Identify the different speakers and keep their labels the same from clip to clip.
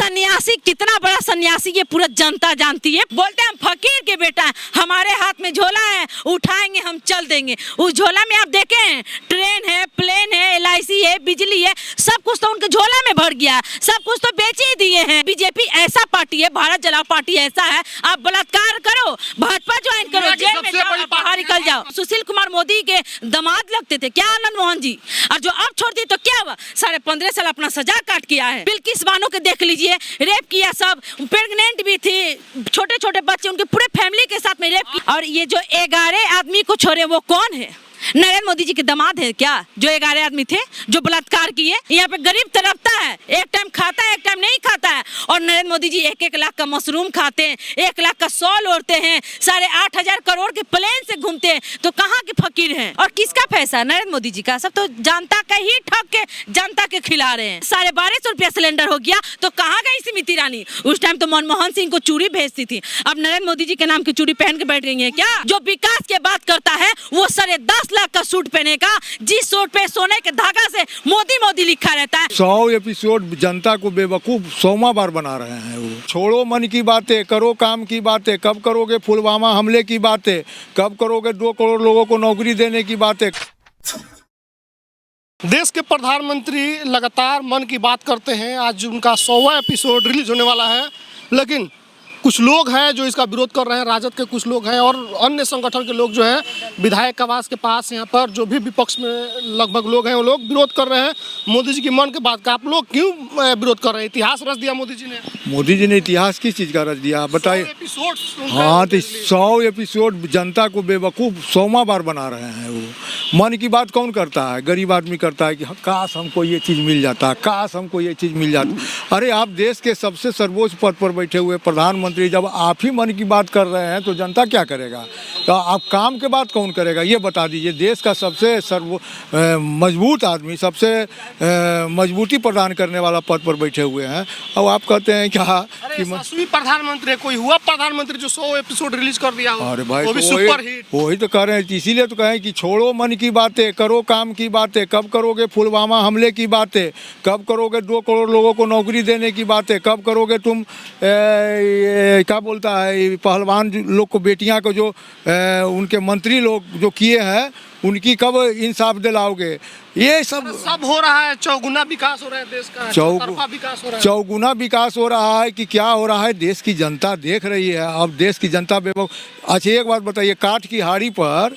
Speaker 1: सन्यासी कितना बड़ा सन्यासी ये पूरा जनता जानती है। बोलते हैं हम फकीर के बेटा है, हमारे हाथ में झोला है, उठाएंगे हम चल देंगे। उस झोला में आप देखें ट्रेन है, प्लेन है, LIC है, बिजली है, सब कुछ तो उनके झोला में भर गया, सब कुछ तो बेच ही दिए हैं। बीजेपी ऐसा पार्टी है, भारत जलाओ पार्टी ऐसा है, आप बलात्कार करो, भाजपा ज्वाइन करो, जेल में जाओ, बाहर निकल जाओ। सुशील कुमार मोदी के दामाद लगते थे क्या आनंद मोहन जी, और जो अब छोड़ दी तो क्या हुआ, 15.5 साल अपना सजा काट किया है। बिल्किस बानो के देख लीजिए, रेप किया, सब प्रेग्नेंट भी थी, छोटे छोटे बच्चे, उनके पूरे फैमिली के साथ में रेप किया। और ये जो 11 आदमी को छोड़े वो कौन है? नरेंद्र मोदी जी के दामाद है क्या, जो 11 आदमी थे जो बलात्कार किए? यहाँ पे गरीब तड़पता है, एक टाइम खाता है, एक टाइम नहीं खाता है। और नरेंद्र मोदी जी 1-1 लाख का मशरूम खाते हैं, 1 लाख का शॉल ओढ़ते हैं, 8,500 करोड़ के प्लेन से घूमते हैं, तो कहाँ के फकीर हैं? और किसका पैसा? नरेंद्र मोदी जी का। सब तो जनता का ही ठग के जनता के खिला रहे हैं। 1250 रुपया सिलेंडर हो गया तो कहाँ गई स्मृति ईरानी? उस टाइम तो मनमोहन सिंह को चूड़ी भेजती थी, अब नरेंद्र मोदी जी के नाम की चूड़ी पहन के बैठ गई है क्या? जो विकास की बात करता है वो 10.5 लाख का सूट पहनेगा, जिस सूट पे सोने के धागा से मोदी मोदी लिखा रहता है।
Speaker 2: 100 एपिसोड जनता को बेवकूफ 100वां बार बना रहे हैं। वो छोड़ो मन की बातें, करो काम की बातें। कब करोगे पुलवामा हमले की बातें, कब करोगे 2 करोड़ लोगों को नौकरी देने की बातें।
Speaker 3: देश के प्रधानमंत्री लगातार मन की बात करते हैं। आज उनका 100वां एपिसोड रिलीज होने वाला है, लेकिन कुछ लोग हैं जो इसका विरोध कर रहे हैं। राजद के कुछ लोग हैं और अन्य संगठन के लोग जो हैं विधायक आवास के पास यहाँ पर जो भी विपक्ष में लगभग लोग हैं वो लोग विरोध कर रहे हैं मोदी जी की मन की बात का। आप लोग क्यों विरोध कर रहे हैं? इतिहास रच दिया मोदी जी ने।
Speaker 2: मोदी जी ने इतिहास किस चीज़ का रच दिया बताइए?
Speaker 3: 100 एपिसोड।
Speaker 2: हाँ तो 100 एपिसोड जनता को बेवकूफ 100वां बार बना रहे हैं। वो मन की बात कौन करता है? गरीब आदमी करता है कि काश हमको ये चीज़ मिल जाता, काश हमको ये चीज़ मिल जाती। अरे आप देश के सबसे सर्वोच्च पद पर बैठे हुए प्रधानमंत्री, जब आप ही मन की बात कर रहे हैं तो जनता क्या करेगा? तो आप काम के बात कौन करेगा ये बता दीजिए। देश का सबसे मजबूत आदमी, सबसे मजबूती प्रदान करने वाला पद पर बैठे हुए हैं, अब आप कहते हैं क्या कि
Speaker 3: प्रधानमंत्री कोई हुआ प्रधानमंत्री जो 100 एपिसोड रिलीज कर दिया हो?
Speaker 2: अरे भाई
Speaker 3: वो भी सुपर हिट।
Speaker 2: वही तो कह रहे हैं, इसीलिए तो कहें कि छोड़ो मन की बातें, करो काम की बातें। कब करोगे पुलवामा हमले की बातें, कब करोगे 2 करोड़ लोगों को नौकरी देने की बातें, कब करोगे तुम क्या बोलता है पहलवान लोग को, बेटियां को जो उनके मंत्री लोग जो किए हैं उनकी कब इंसाफ दिलाओगे? ये सब
Speaker 3: हो रहा है। चौगुना विकास हो रहा है देश का,
Speaker 2: चौगुना विकास हो रहा है कि क्या हो रहा है? देश की जनता देख रही है। अब देश की जनता अच्छा एक बात बताइए, काठ की हाड़ी पर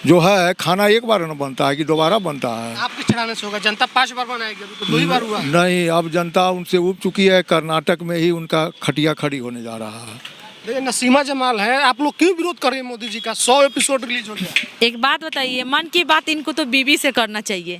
Speaker 2: जो है खाना एक बार न बनता है कि दोबारा बनता है?
Speaker 3: आपके चढ़ाने से होगा। जनता 5 बार बनाएगी, अभी तो 2 ही बार हुआ।
Speaker 2: नहीं, अब जनता उनसे उब चुकी है। कर्नाटक में ही उनका खटिया खड़ी होने जा रहा है।
Speaker 3: नसीमा जमाल है, आप लोग क्यों विरोध कर रहे हैं मोदी जी का? 100 एपिसोड रिलीज हो गया।
Speaker 1: एक बात बताइए, मन की बात इनको तो बीबी से करना चाहिए।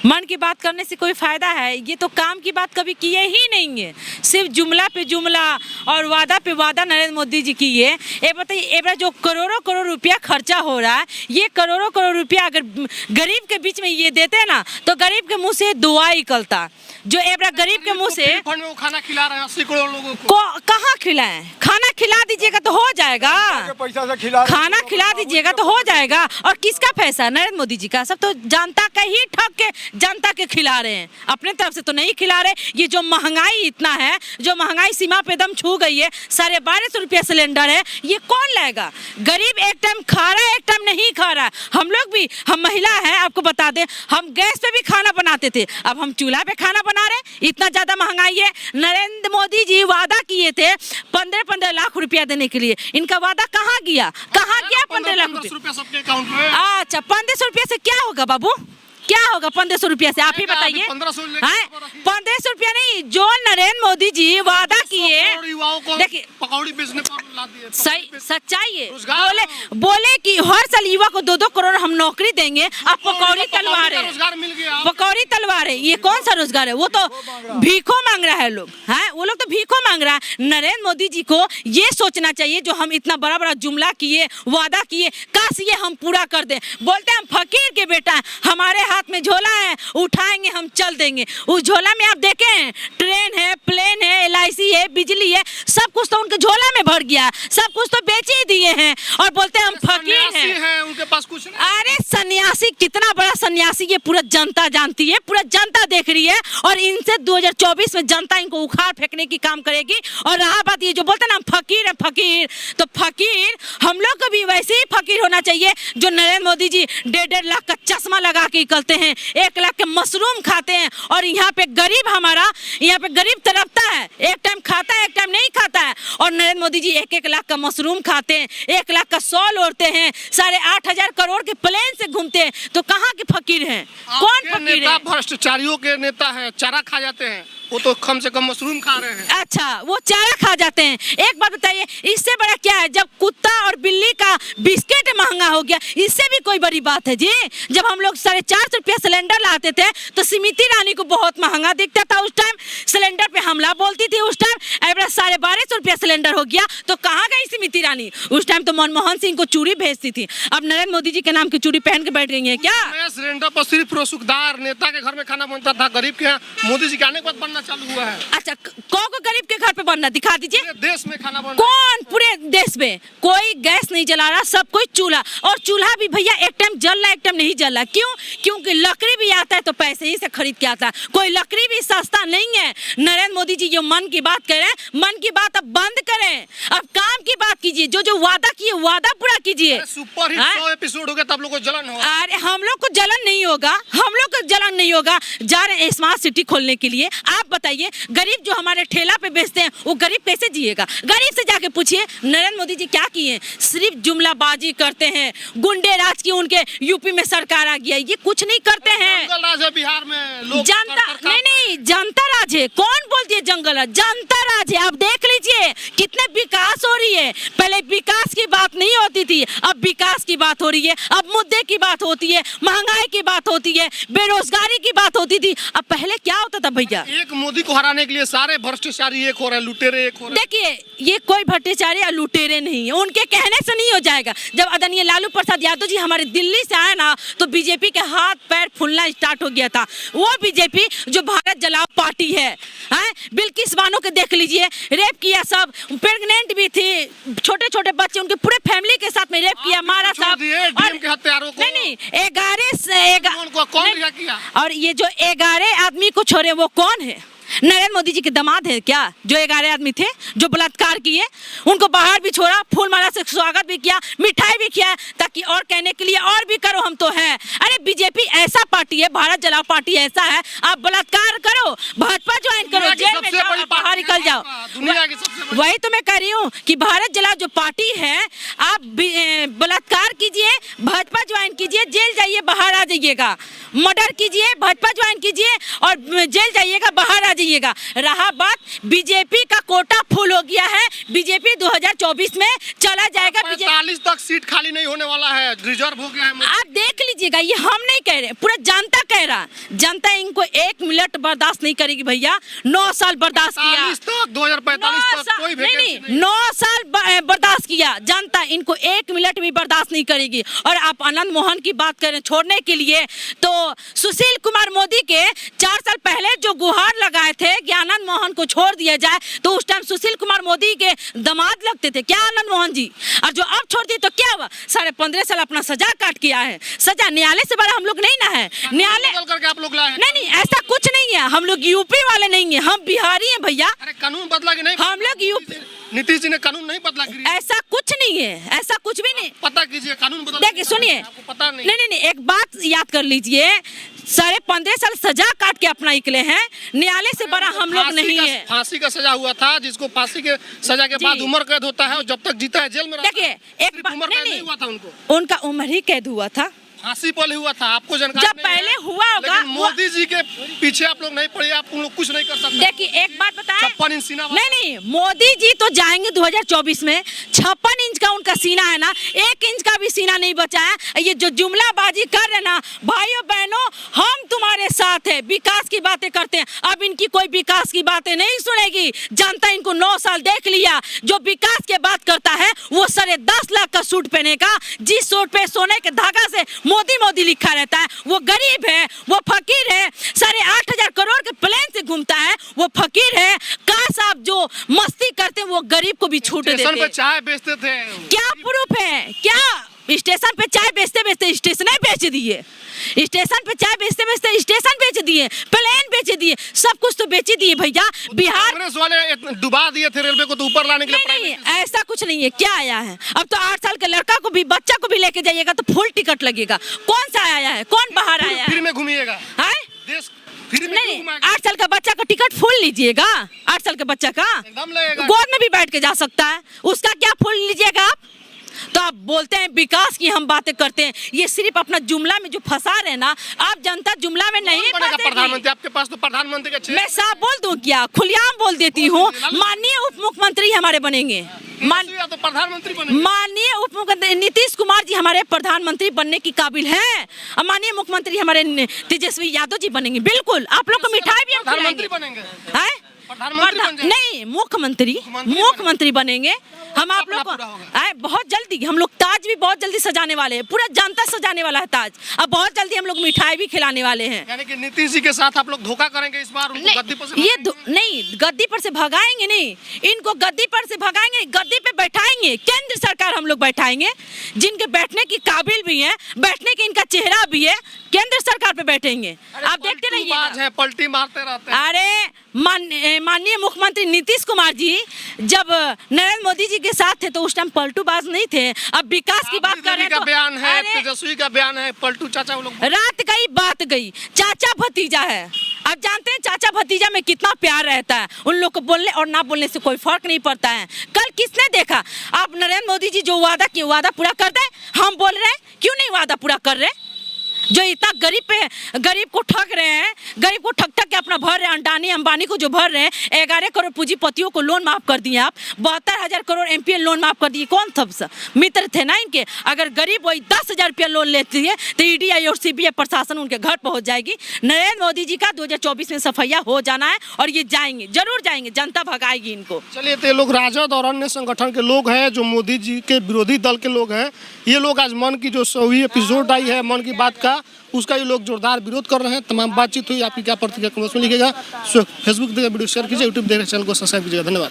Speaker 1: मन की बात करने से कोई फायदा है? ये तो काम की बात कभी किए ही नहीं है, सिर्फ जुमला पे जुमला और वादा पे वादा नरेंद्र मोदी जी किए। ये बताइए, एक जो करोड़ों करोड़ रुपया खर्चा हो रहा है, ये करोड़ों करोड़ रुपया अगर गरीब के बीच में ये देते ना तो गरीब के मुँह से दुआ निकलता। जो एबरा गरीब के मुँह से
Speaker 3: खाना खिला रहे हैं 80 करोड़ लोगों को।
Speaker 1: कहाँ खिलाएं? खाना खिला दीजिएगा तो हो जाएगा,
Speaker 2: पैसा से खिला,
Speaker 1: खाना खिला दीजिएगा तो हो जाएगा। और किसका पैसा? नरेंद्र मोदी जी का। सब तो जनता का ही ठग के जनता के खिला रहे हैं, अपने तरफ से तो नहीं खिला रहे। ये जो महंगाई इतना है, जो महंगाई सीमा पे दम छू गई है, 1250 रुपया सिलेंडर है, ये कौन लाएगा? गरीब एक टाइम खा रहा है, एक टाइम नहीं खा रहा है। हम लोग भी, हम महिला हैं, आपको बता दें, हम गैस पे भी खाना बनाते थे, अब हम चूल्हा पे खाना बना रहे हैं। इतना ज्यादा महंगाई है। नरेंद्र मोदी जी वादा किए थे 15-15 लाख रुपया देने के लिए, इनका वादा कहाँ गया? कहाँ गया 15 लाख रुपया
Speaker 3: सबके अकाउंट में?
Speaker 1: अच्छा, 1500 रुपया से क्या होगा बाबू? क्या होगा 1500 रुपया से? आप ही बताइए। 1500 रुपया नहीं, जो नरेंद्र मोदी जी वादा किए, देखिए
Speaker 3: पकौड़ी बेचने पर ला दिए।
Speaker 1: सही सच्चाई है। बोले कि हर साल युवा को 2-2 करोड़ हम नौकरी देंगे, आप पकौड़ी तलवा रहे हैं, पकौड़ी तलवा रहे। ये कौन सा रोजगार है? वो तो भीखों मांग रहा है लोग, हैं? वो लोग तो भीखों मांग रहा है। नरेंद्र मोदी जी को ये सोचना चाहिए, जो हम इतना बड़ा बड़ा जुमला किए, वादा किए, काश ये हम पूरा कर दें। बोलते हैं हम फकीर के बेटा है, हमारे हाथ में झोला है, उठाएंगे हम चल देंगे। उस झोला में आप देखें ट्रेन है, प्लेन है, LIC है, बिजली है, सब कुछ तो उनके झोला में भर कर गया, सब कुछ तो बेच ही दिए हैं और बोलते हैं हम फकीर
Speaker 3: सन्यासी
Speaker 1: हैं।
Speaker 3: हैं, उनके पास कुछ नहीं।
Speaker 1: अरे सन्यासी, कितना बड़ा सन्यासी ये पूरा जनता जानती है, पूरा जनता देख रही है और इनसे 2024 में जनता इनको उखाड़ फेंकने की काम करेगी। और रहा बात ये जो बोलते हैं ना हम फकीर है, फकीर, तो फकीर हम लोग को भी वैसे ही फकीर होना चाहिए जो नरेंद्र मोदी जी 1.5 लाख का चश्मा लगा के निकलते हैं, 1 लाख के मशरूम खाते हैं और यहाँ पे गरीब हमारा, यहाँ पे गरीब तड़पता है, एक टाइम खाता है एक टाइम नहीं खाता है। और नरेंद्र मोदी जी 1-1 लाख का मशरूम खाते हैं, 1 लाख का शॉल ओढ़ते हैं, 8,500 करोड़ के प्लेन से घूमते हैं, तो कहाँ के फकीर हैं? कौन फकीर
Speaker 3: नेता
Speaker 1: है?
Speaker 3: भ्रष्टाचारियों के नेता हैं, चारा खा जाते हैं, वो तो कम से कम मशरूम खा रहे हैं।
Speaker 1: अच्छा, वो चारा खा जाते हैं। एक बात बताइए, इससे बड़ा क्या है? जब कुत्ता और बिल्ली का बिस्किट महंगा हो गया, इससे भी कोई बड़ी बात है जी? जब हम लोग 450 रुपया सिलेंडर लाते थे तो स्मृति ईरानी को बहुत महंगा दिखता था, उस टाइम सिलेंडर पे हमला बोलती थी, उस टाइम एवरेज 1250 रुपया सिलेंडर हो गया, तो कहाँ गई स्मृति ईरानी? उस टाइम तो मनमोहन सिंह को चूड़ी भेजती थी, अब नरेंद्र मोदी जी के नाम की चूड़ी पहन के बैठ गई है क्या?
Speaker 3: मैं सिलेंडर पर सिर्फ रसूखदार नेता के घर में खाना बनता था, गरीब के यहाँ मोदी जी के आने के बाद बनना चालू हुआ है।
Speaker 1: अच्छा, कौन को गरीब के घर पे बनना दिखा दीजिए।
Speaker 3: पूरे देश में खाना बन
Speaker 1: कौन? पूरे देश में कोई गैस नहीं जला रहा, सब कोई चूल्हा, और चूल्हा भी भैया एक टाइम जल रहा है एक टाइम नहीं जल रहा। क्यों? क्योंकि लकड़ी भी आता है तो पैसे ही से खरीद के आता है, कोई लकड़ी भी सस्ता नहीं है। नरेंद्र मोदी जी जो मन की बात कह रहे हैं, मन की बात अब बंद करें, अब काम की बात कीजिए, जो जो वादा किए वादा पूरा कीजिए।
Speaker 3: सुपर हिट 100 एपिसोड हो गया तब लोग को जलन हो।
Speaker 1: अरे हम लोग को जलन नहीं होगा, हम लोग को जलन नहीं होगा, जा रहे हैं स्मार्ट सिटी खोलने के लिए। आप बताइए, गरीब जो हमारे ठेला पे बेचते हैं वो गरीब कैसे जिएगा? गरीब से जाके पूछिए नरेंद्र मोदी जी क्या किए? सिर्फ जुमलाबाजी करते हैं, गुंडे राज की उनके यूपी में सरकार आ गया, ये कुछ नहीं करते हैं।
Speaker 3: जंगल राज है बिहार में, लोग
Speaker 1: जनता नहीं, जनता राज है। कौन बोलती है जंगल राज? जनता राज है। आप देख लीजिए कितने विकास हो रही है, पहले विकास की बात नहीं होती थी, अब विकास की बात हो रही है, अब मुद्दे की बात होती है, महंगाई की बात होती है, बेरोजगारी की बात होती थी। अब पहले क्या होता था भैया?
Speaker 3: एक मोदी को हराने के लिए सारे भ्रष्टाचारी एक हो रहे हैं, लुटेरे एक हो रहे हैं।
Speaker 1: देखिए, ये कोई भ्रष्टाचारी या लुटेरे नहीं है, उनके कहने से नहीं हो जाएगा। जब आदरणीय लालू प्रसाद यादव जी हमारे दिल्ली से आए ना, तो बीजेपी के हाथ पैर फूलना स्टार्ट हो गया था। वो बीजेपी जो भारत जलाओ पार्टी है, बिल्किस बानो के देख लीजिए, रेप किया, सब प्रेग्नेंट भी थी, छोटे छोटे बच्चे, उनके पूरे फैमिली के साथ में रेप किया, मारा सब।
Speaker 3: डीएम के हत्यारों को
Speaker 1: नहीं, 11
Speaker 3: कौन रिहा किया?
Speaker 1: और ये जो 11 आदमी को छोड़े वो कौन है? नरेंद्र मोदी जी के दामाद है क्या? जो 11 आदमी थे जो बलात्कार किए, उनको बाहर भी छोड़ा, फूल माला से स्वागत भी किया, मिठाई भी किया, ताकि और कहने के लिए और भी करो हम तो हैं। अरे बीजेपी ऐसा पार्टी है, भारत जलाओ पार्टी ऐसा है, आप बलात्कार करो, भाजपा ज्वाइन करो, जेल में जाओ, बाहर निकल जाओ। वही तो मैं कह रही हूँ कि भारत जलाओ जो पार्टी है, आप बलात्कार कीजिए, भाजपा ज्वाइन कीजिए, जेल जाइए, बाहर आ जाइएगा, मर्डर कीजिए, भाजपा ज्वाइन कीजिए और जेल जाइएगा, बाहर आ जाइएगा। रहा बात, बीजेपी का कोटा फुल हो गया है, बीजेपी 2024 में चला जाएगा।
Speaker 3: 45 तक सीट खाली नहीं होने वाला है, रिजर्व हो गया है।
Speaker 1: आप देख लीजिएगा, ये हम नहीं कह रहे, पूरा जनता कह रहा। जनता इनको 1 मिनट बर्दाश्त नहीं करेगी भैया। 9 साल बर्दाश्त किया,
Speaker 3: 2045 तक कोई
Speaker 1: नहीं, 9 साल बर्दाश्त किया जनता, इनको 1 मिनट भी बर्दाश्त नहीं करेगी। और आप आनंद मोहन की बात करें छोड़ने के लिए, तो सुशील कुमार मोदी के 4 साल पहले जो गुहार लगाए थे कि आनंद मोहन को छोड़ दिया जाए, तो उस टाइम सुशील कुमार मोदी के दामाद लगते थे क्या आनंद मोहन जी? और जो अब छोड़ दिए तो क्या हुआ? 15.5 साल अपना सजा काट के आए हैं। सजा न्यायालय से बड़ा हम लोग नहीं ना है, न्यायालय
Speaker 3: करके आप लोग लाए हैं।
Speaker 1: नहीं, ऐसा कुछ नहीं है, हम लोग यूपी वाले नहीं है, हम बिहारी हैं भैया।
Speaker 3: अरे कानून बदला कि नहीं?
Speaker 1: हम लोग यूपी,
Speaker 3: नीतीश जी ने कानून नहीं बदला।
Speaker 1: ऐसा कुछ नहीं है, ऐसा कुछ भी नहीं।
Speaker 3: पता कीजिए कानून बदला।
Speaker 1: देखिए सुनिए,
Speaker 3: आपको पता नहीं?
Speaker 1: नहीं, एक बात याद कर लीजिए, 15.5 साल सजा काट के अपना निकले हैं, न्यायालय से बड़ा हम लोग नहीं है।
Speaker 3: फांसी का सजा हुआ था, जिसको फांसी के सजा के बाद उम्र कैद होता है और जब तक जीता है जेल में रहता है।
Speaker 1: देखिए, एक बात
Speaker 3: नहीं हुआ था उनको,
Speaker 1: उनका उम्र ही कैद हुआ था,
Speaker 3: फांसी पहले हुआ था, आपको जानकारी
Speaker 1: जब पहले हुआ होगा।
Speaker 3: मोदी जी के पीछे आप लोग नहीं पड़े, आप लोग कुछ नहीं कर सकते।
Speaker 1: देखिए एक बात बताएं,
Speaker 3: 56 इंच सीना।
Speaker 1: नहीं, मोदी जी तो जाएंगे 2024 में, 56 इंच का उनका सीना है ना, 1 इंच का भी सीना नहीं बचा है। ये जो जुमलाबाजी कर रहे ना भाइयों बहनों, हम तुम्हारे साथ है, विकास की बातें करते हैं, अब इनकी कोई विकास की बातें नहीं सुनेगी जनता। इनको 9 साल देख लिया, जो विकास की बात करता है वो 10.5 लाख का सूट पहनेगा, जिस सूट पे सोने के धागा से मोदी मोदी लिखा रहता है, वो गरीब है, वो फकीर है, 8,500 करोड़ के प्लेन से घूमता है, वो फकीर है। काश आप जो मस्ती करते हैं वो गरीब को भी छूट
Speaker 3: स्टेशन पे
Speaker 1: देते।
Speaker 3: चाय बेचते थे।
Speaker 1: क्या प्रूफ है? क्या स्टेशन पे चाय बेचते बेचते स्टेशन ही बेच दिए, स्टेशन पे चाय बेचते बेचते स्टेशन बेच दिए, प्लेन बेच दिए, सब कुछ तो बेच ही दिए भैया। बिहार
Speaker 3: कांग्रेस वाले डुबा दिए थे रेलवे को, तो ऊपर लाने के लिए
Speaker 1: नहीं, ऐसा कुछ नहीं है। क्या आया है? अब तो 8 साल के लड़का को भी, बच्चा को भी लेके जाइएगा तो फुल टिकट लगेगा। कौन सा आया है? कौन बाहर आया
Speaker 3: फ्री
Speaker 1: है?
Speaker 3: में घूमिएगा
Speaker 1: हैं?
Speaker 3: देश, फ्री में
Speaker 1: नहीं,
Speaker 3: क्यों घुमाएगा?
Speaker 1: 8 साल का बच्चा का टिकट फुल लीजिएगा। 8 साल के बच्चा का
Speaker 3: एकदम लगेगा।
Speaker 1: गोद में भी बैठ के जा सकता है, उसका क्या फुल लीजिएगा आप? तो आप बोलते हैं विकास की हम बातें करते हैं, ये सिर्फ अपना जुमला में जो फंसा रहे ना, आप जनता जुमला में नहीं
Speaker 3: कौन बनेगा
Speaker 1: फंसेगी।
Speaker 3: प्रधानमंत्री? आपके पास तो प्रधानमंत्री का
Speaker 1: मैं साफ बोल दूं क्या? खुलेआम बोल देती हूँ, माननीय उप मुख्यमंत्री हमारे बनेंगे।
Speaker 3: या तो प्रधानमंत्री बनेगा।
Speaker 1: माननीय उप मुख्यमंत्री नीतीश कुमार जी हमारे प्रधानमंत्री बनने की काबिल हैं। और माननीय मुख्यमंत्री हमारे तेजस्वी यादव जी बनेंगे। बिल्कुल, आप लोग को मिठाई भी हम
Speaker 3: प्रधानमंत्री
Speaker 1: खिलाएंगे।
Speaker 3: बनेंगे।
Speaker 1: हैं?
Speaker 3: प्रधानमंत्री बन जाएंगे।
Speaker 1: नहीं, मुख्यमंत्री बनेंगे हम। आप लोग को बहुत जल्दी हम लोग ताज भी बहुत जल्दी सजाने वाले हैं, पूरा जनता सजाने वाला है ताज। अब बहुत जल्दी हम लोग मिठाई भी खिलाने वाले हैं।
Speaker 3: यानी कि नीतीश जी के साथ आप लोग धोखा करेंगे इस बार, उनको गद्दी पर से
Speaker 1: ये
Speaker 3: भगाएंगे?
Speaker 1: नहीं, गद्दी पर से भगाएंगे नहीं, इनको गद्दी पर से भगाएंगे, गद्दी पे बैठाएंगे। केंद्र सरकार हम लोग बैठाएंगे, जिनके बैठने की काबिल भी है, बैठने की इनका चेहरा भी है, केंद्र सरकार पे बैठेंगे। आप देखते रहिए।
Speaker 3: पलटी मारते रहते हैं।
Speaker 1: अरे माननीय मुख्यमंत्री नीतीश कुमार जी जब नरेंद्र मोदी जी के साथ थे तो उस टाइम पलटूबाज नहीं थे। अब विकास की बात कर रहे हैं
Speaker 3: का
Speaker 1: तो
Speaker 3: बयान है,
Speaker 1: अरे,
Speaker 3: तेजस्वी का बयान है, पलटू चाचा वो लोग।
Speaker 1: रात गई बात गई, चाचा भतीजा है। अब जानते हैं चाचा भतीजा में कितना प्यार रहता है। उन लोग को बोलने और ना बोलने से कोई फर्क नहीं पड़ता है। कल किसने देखा? आप नरेंद्र मोदी जी जो वादा किए, वादा पूरा कर दे। हम बोल रहे हैं क्यों नहीं वादा पूरा कर रहे? जो इतना गरीब को ठग रहे हैं, गरीब को ठग के अपना भर रहे हैं, अडानी अंबानी को जो भर रहे हैं। 11 करोड़ पूंजीपतियों को लोन माफ कर दिए आप, 72,000 करोड़ एमपीएल लोन माफ कर दिए। कौन सब मित्र थे ना इनके? अगर गरीब वही 10,000 रुपया लोन लेती है तो ईडी और सीबीआई प्रशासन उनके घर पहुंच जाएगी। नरेंद्र मोदी जी का 2024 में सफैया हो जाना है और ये जाएंगे, जरूर जाएंगे, जनता भगाएगी इनको।
Speaker 3: चलिए, तो ये लोग राजद और अन्य संगठन के लोग हैं जो मोदी जी के विरोधी दल के लोग हैं। ये लोग आज मन की जो 100वीं एपिसोड आई है मन की बात का, उसका ये लोग जोरदार विरोध कर रहे हैं। तमाम बातचीत हुई। आपकी क्या प्रतिक्रिया कमेंट्स में लिखिएगा। फेसबुक देखिए, वीडियो शेयर कीजिए, यूट्यूब देखिए, चैनल को सब्सक्राइब कीजिएगा। धन्यवाद।